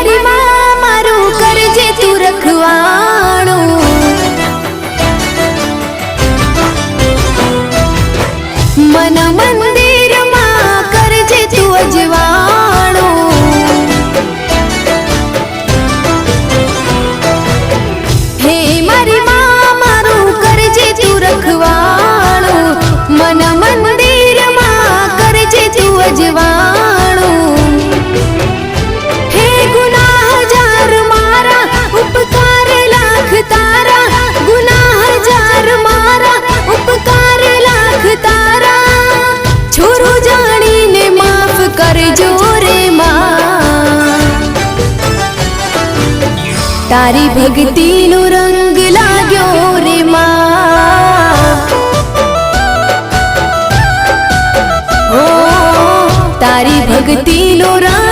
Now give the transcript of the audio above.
मारी मां मारू करजे तू रखवाणो। मन मंदिर मां करजे तू अजवाणो। हे मारी मां मारू करजे तू रखवाणो। मन मंदिर मां करजे तू अजवाणो। हे गुनाह जार मारा उपकार लाख तारा। गुनाह जार मारा उपकार लाख तारा। छोरो जानी ने माफ करजो रे मां। तारी भक्ति नो रंग लाग्यो रे मां। ओ तारी भक्ति नो रंग